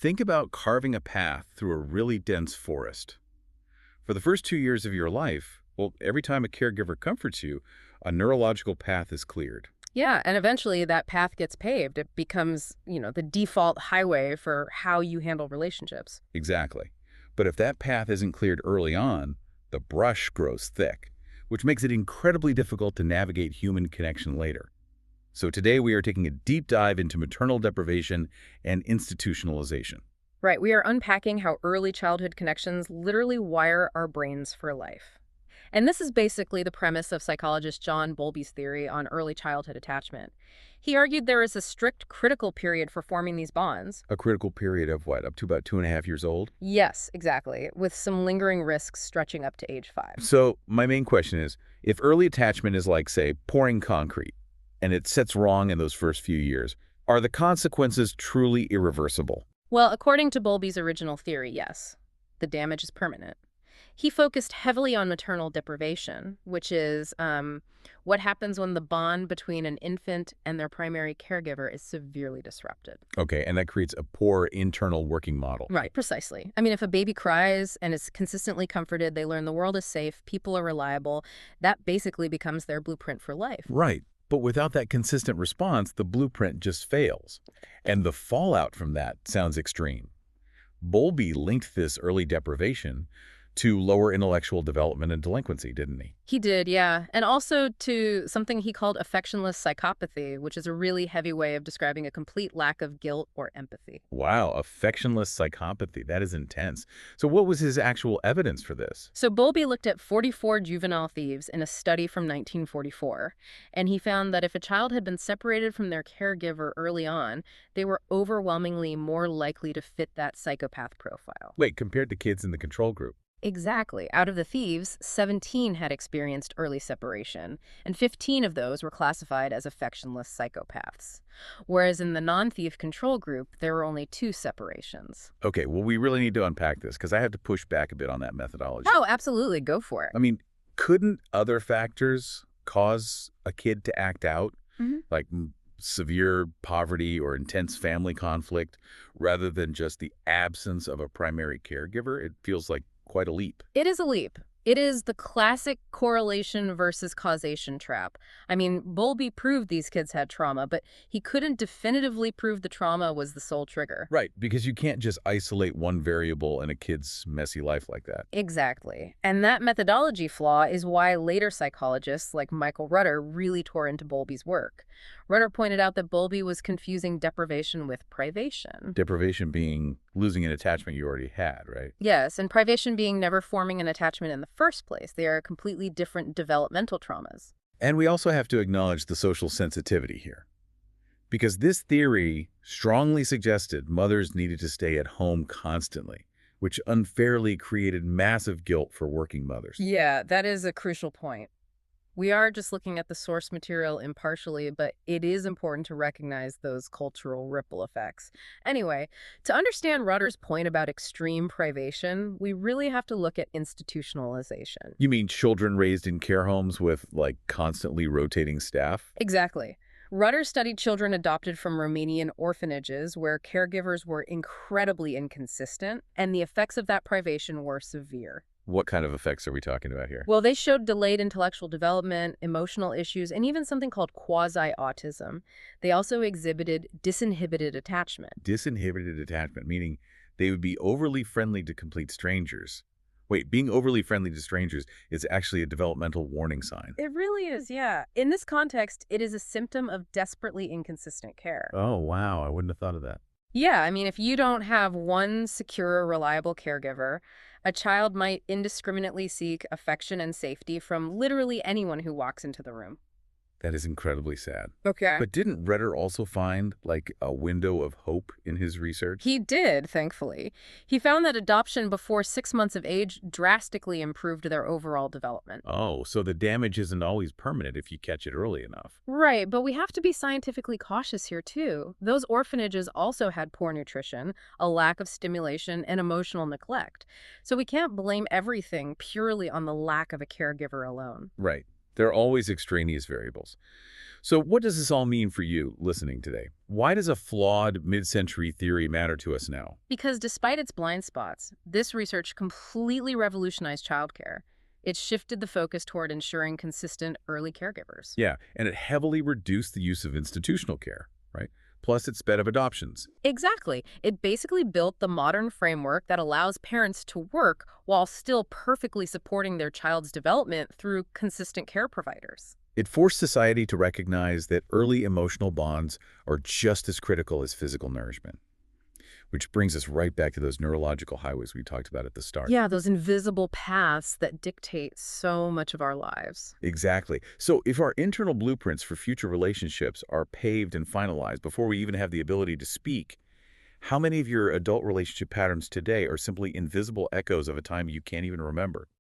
Think about carving a path through a really dense forest. For the first 2 years of your life, well, every time a caregiver comforts you, a neurological path is cleared. Yeah, and eventually that path gets paved. It becomes, the default highway for how you handle relationships. Exactly. But if that path isn't cleared early on, the brush grows thick, which makes it incredibly difficult to navigate human connection later. So today we are taking a deep dive into maternal deprivation and institutionalization. Right, we are unpacking how early childhood connections literally wire our brains for life. And this is basically the premise of psychologist John Bowlby's theory on early childhood attachment. He argued there is a strict critical period for forming these bonds. A critical period of what, up to about 2.5 years old? Yes, exactly, with some lingering risks stretching up to age 5. So my main question is, if early attachment is like, say, pouring concrete, and it sets wrong in those first few years, are the consequences truly irreversible? Well, according to Bowlby's original theory, yes. The damage is permanent. He focused heavily on maternal deprivation, which is what happens when the bond between an infant and their primary caregiver is severely disrupted. Okay, and that creates a poor internal working model. Right, precisely. I mean, if a baby cries and is consistently comforted, they learn the world is safe, people are reliable, that basically becomes their blueprint for life. Right. But without that consistent response, the blueprint just fails. And the fallout from that sounds extreme. Bowlby linked this early deprivation to lower intellectual development and delinquency, didn't he? He did, yeah. And also to something he called affectionless psychopathy, which is a really heavy way of describing a complete lack of guilt or empathy. Wow, affectionless psychopathy. That is intense. So what was his actual evidence for this? So Bowlby looked at 44 juvenile thieves in a study from 1944, and he found that if a child had been separated from their caregiver early on, they were overwhelmingly more likely to fit that psychopath profile. Wait, compared to kids in the control group. Exactly. Out of the thieves, 17 had experienced early separation, and 15 of those were classified as affectionless psychopaths. Whereas in the non-thief control group, there were only 2 separations. Okay, well, we really need to unpack this because I have to push back a bit on that methodology. Oh, absolutely. Go for it. I mean, couldn't other factors cause a kid to act out, like severe poverty or intense family conflict, rather than just the absence of a primary caregiver? It feels like quite a leap. It is a leap. It is the classic correlation versus causation trap. I mean, Bowlby proved these kids had trauma, but he couldn't definitively prove the trauma was the sole trigger. Right, because you can't just isolate one variable in a kid's messy life like that. Exactly. And that methodology flaw is why later psychologists like Michael Rutter really tore into Bowlby's work. Rutter pointed out that Bowlby was confusing deprivation with privation. Deprivation being losing an attachment you already had, right? Yes, and privation being never forming an attachment in the first place. They are completely different developmental traumas. And we also have to acknowledge the social sensitivity here. Because this theory strongly suggested mothers needed to stay at home constantly, which unfairly created massive guilt for working mothers. Yeah, that is a crucial point. We are just looking at the source material impartially, but it is important to recognize those cultural ripple effects. Anyway, to understand Rutter's point about extreme privation, we really have to look at institutionalization. You mean children raised in care homes with, like, constantly rotating staff? Exactly. Rutter studied children adopted from Romanian orphanages where caregivers were incredibly inconsistent, and the effects of that privation were severe. What kind of effects are we talking about here? Well, they showed delayed intellectual development, emotional issues, and even something called quasi-autism. They also exhibited disinhibited attachment. Disinhibited attachment, meaning they would be overly friendly to complete strangers. Wait, being overly friendly to strangers is actually a developmental warning sign. It really is, yeah. In this context, it is a symptom of desperately inconsistent care. Oh, wow. I wouldn't have thought of that. Yeah, I mean, if you don't have one secure, reliable caregiver, a child might indiscriminately seek affection and safety from literally anyone who walks into the room. That is incredibly sad. Okay. But didn't Rutter also find, like, a window of hope in his research? He did, thankfully. He found that adoption before 6 months of age drastically improved their overall development. Oh, so the damage isn't always permanent if you catch it early enough. Right, but we have to be scientifically cautious here, too. Those orphanages also had poor nutrition, a lack of stimulation, and emotional neglect. So we can't blame everything purely on the lack of a caregiver alone. Right. There are always extraneous variables. So what does this all mean for you listening today? Why does a flawed mid-century theory matter to us now? Because despite its blind spots, this research completely revolutionized childcare. It shifted the focus toward ensuring consistent early caregivers. Yeah, and it heavily reduced the use of institutional care, right? Plus, it sped up adoptions. Exactly. It basically built the modern framework that allows parents to work while still perfectly supporting their child's development through consistent care providers. It forced society to recognize that early emotional bonds are just as critical as physical nourishment, which brings us right back to those neurological highways we talked about at the start. Yeah, those invisible paths that dictate so much of our lives. Exactly. So if our internal blueprints for future relationships are paved and finalized before we even have the ability to speak, how many of your adult relationship patterns today are simply invisible echoes of a time you can't even remember?